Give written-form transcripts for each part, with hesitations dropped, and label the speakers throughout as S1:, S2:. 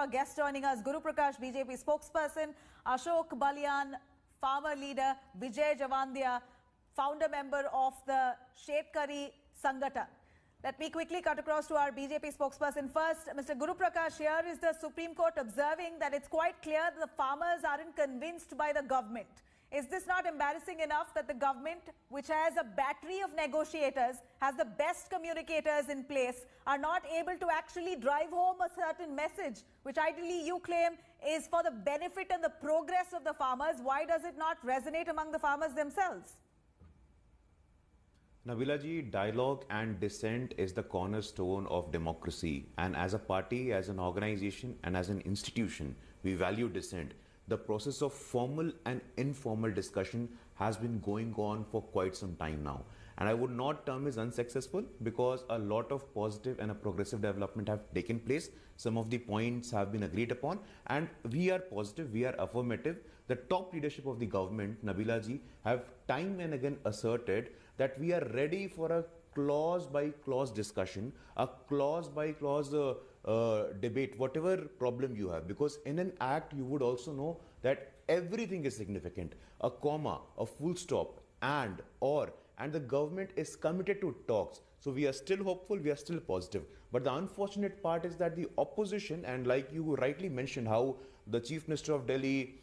S1: our guests joining us. Guru Prakash, BJP spokesperson, Ashok Baliyan, farmer leader, Vijay Javandia, founder member of the Shetkari Sangathan. Let me quickly cut across to our BJP spokesperson first. Mr. Guru Prakash, here is the Supreme Court observing that it's quite clear that the farmers aren't convinced by the government. Is this not embarrassing enough that the government, which has a battery of negotiators, has the best communicators in place, are not able to actually drive home a certain message, which ideally you claim is for the benefit and the progress of the farmers? Why does it not resonate among the farmers themselves?
S2: Nabila ji, dialogue and dissent is the cornerstone of democracy. And as a party, as an organization and as an institution, we value dissent. The process of formal and informal discussion has been going on for quite some time now. And I would not term it unsuccessful because a lot of positive and a progressive development have taken place. Some of the points have been agreed upon and we are positive, we are affirmative. The top leadership of the government, Nabila ji, have time and again asserted that we are ready for a clause by clause discussion, a clause by clause debate, whatever problem you have, because in an act you would also know that everything is significant. A comma, a full stop, and, or, and the government is committed to talks. So we are still hopeful, we are still positive. But the unfortunate part is that the opposition, and like you rightly mentioned how the Chief Minister of Delhi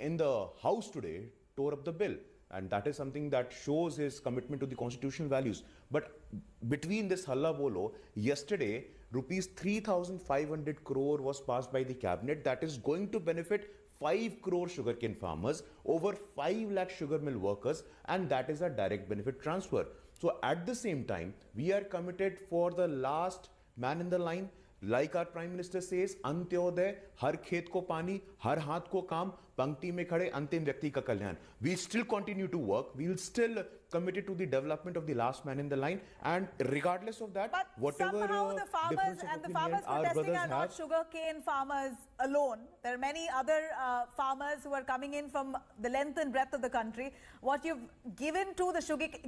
S2: in the House today tore up the bill. And that is something that shows his commitment to the constitutional values. But between this halla bolo, yesterday, rupees 3,500 crore was passed by the cabinet that is going to benefit 5 crore sugarcane farmers, over 5 lakh sugar mill workers, and that is a direct benefit transfer. So at the same time, we are committed for the last man in the line. Like our Prime Minister says, Antyodaya, हर खेत को पानी, हर हाथ को काम, पंक्ति में खड़े अंतिम व्यक्ति का कल्याण. We still continue to work. We will still committed to the development of the last man in the line, and regardless of that,
S1: but
S2: whatever
S1: somehow the farmers and the farmers protesting are not sugarcane farmers alone. There are many other farmers who are coming in from the length and breadth of the country. What you've given to the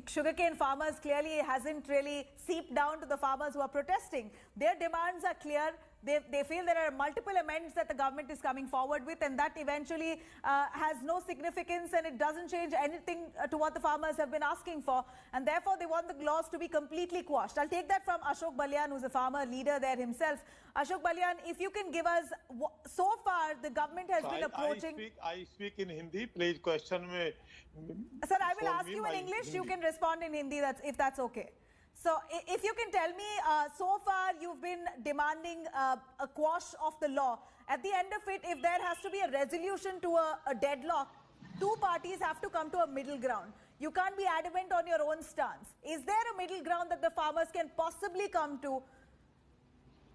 S1: sugarcane farmers clearly hasn't really seeped down to the farmers who are protesting. Their demands are clear. They feel there are multiple amendments that the government is coming forward with, and that eventually has no significance and it doesn't change anything to what the farmers have been asking for, and therefore they want the laws to be completely quashed. I'll take that from Ashok Baliyan, who's a farmer leader there himself. Ashok Baliyan, if you can give us, so far the government has been approaching...
S3: I speak in Hindi, please question me.
S1: Sir, I will ask you in English, you can respond in Hindi, if that's okay. So, if you can tell me, so far you've been demanding a quash of the law. At the end of it, if there has to be a resolution to a deadlock, two parties have to come to a middle ground. You can't be adamant on your own stance. Is there a middle ground that the farmers can possibly come to?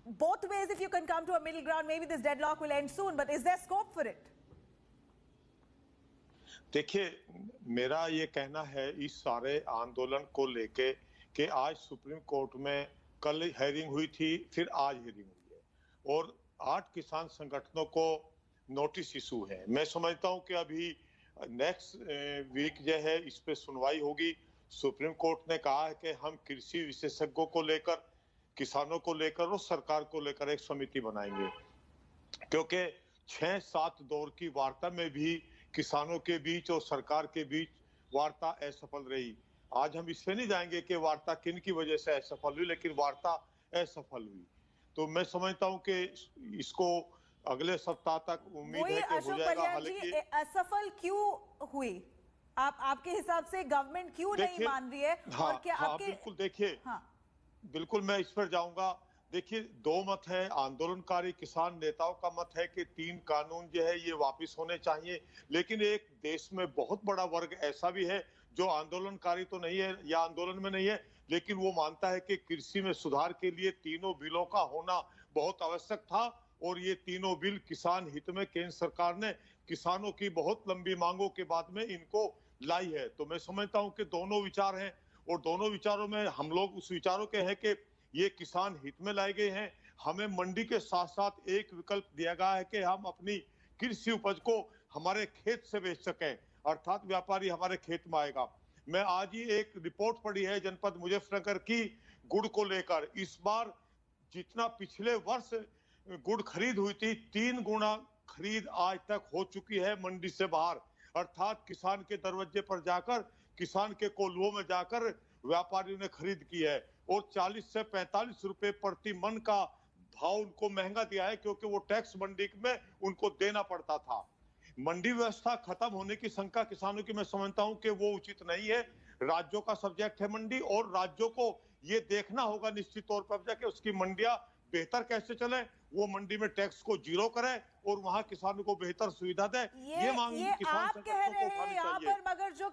S1: Both ways, if you can come to a middle ground, maybe this deadlock will end soon, but is there scope for it?
S3: देखिए, मेरा ये कहना है इस सारे आंदोलन को लेके कि आज सुप्रीम कोर्ट में कल हेयरिंग हुई थी, फिर आज हेयरिंग हुई है और 8 किसान संगठनों को नोटिस इशू है. मैं समझता हूं कि अभी नेक्स्ट वीक जो है इस पे सुनवाई होगी. सुप्रीम कोर्ट ने कहा है कि हम कृषि विशेषज्ञों को लेकर, किसानों को लेकर और सरकार को लेकर एक समिति बनाएंगे, क्योंकि 6-7 दौर की वार्ता में भी किसानों के बीच और सरकार के बीच वार्ता असफल रही. आज हम इसमें नहीं जाएंगे कि वार्ता किन की वजह से असफल हुई, लेकिन वार्ता असफल हुई. तो मैं समझता हूं कि इसको अगले सप्ताह तक उम्मीद है कि हो जाएगा. हालांकि
S1: असफल क्यों हुई? आपके हिसाब से गवर्नमेंट क्यों नहीं मान रही है?
S3: और क्या आपके... बिल्कुल, देखिए, बिल्कुल मैं इस पर जाऊंगा. देखिए, 2 मत है. आंदोलनकारी किसान नेताओं का मत है कि 3 कानून जो है ये वापस होने चाहिए, लेकिन एक देश में बहुत बड़ा वर्ग ऐसा भी है जो आंदोलनकारी तो नहीं है या आंदोलन में नहीं है, लेकिन वो मानता है कि कृषि में सुधार के लिए तीनों बिलों का होना बहुत आवश्यक था और ये तीनों बिल किसान हित में केंद्र सरकार ने किसानों की बहुत लंबी मांगों के बाद में इनको लाई है. तो मैं समझता हूं कि दोनों विचार हैं और दोनों विचारों में हम लोग उस विचारों के हैं कि ये किसान हित में लाए गए हैं. हमें मंडी के साथ साथ एक विकल्प दिया गया है कि हम अपनी कृषि उपज को हमारे खेत से बेच सकें, अर्थात व्यापारी हमारे खेत में आएगा. मैं आज ही एक रिपोर्ट पढ़ी है जनपद मुजफ्फरनगर की गुड़ को लेकर. इस बार जितना पिछले वर्ष गुड़ खरीद हुई थी 3 गुना खरीद आज तक हो चुकी है मंडी से बाहर, अर्थात किसान के दरवाजे पर जाकर, किसान के कोल्हुओं में जाकर व्यापारियों ने खरीद की है और 40 से 45 रुपए प्रति मन का भाव उनको महंगा दिया है, क्योंकि वो टैक्स मंडी में उनको देना पड़ता था। मंडी व्यवस्था खत्म होने की शंका किसानों की मैं समझता हूं कि वो उचित नहीं है। राज्यों का सब्जेक्ट है मंडी, और राज्यों को ये देखना होगा निश्चित तौर पर कि उसकी मंडियां बेहतर कैसे चले, वो मंडी में टैक्स को जीरो करे और वहां किसानों को बेहतर सुविधा दे। ये मांग
S1: ये
S3: किसान
S1: आप कह
S3: संगठनों
S1: रहे
S3: को
S1: हैं
S3: उठानी
S1: यहाँ
S3: चाहिए।
S1: पर, मगर जो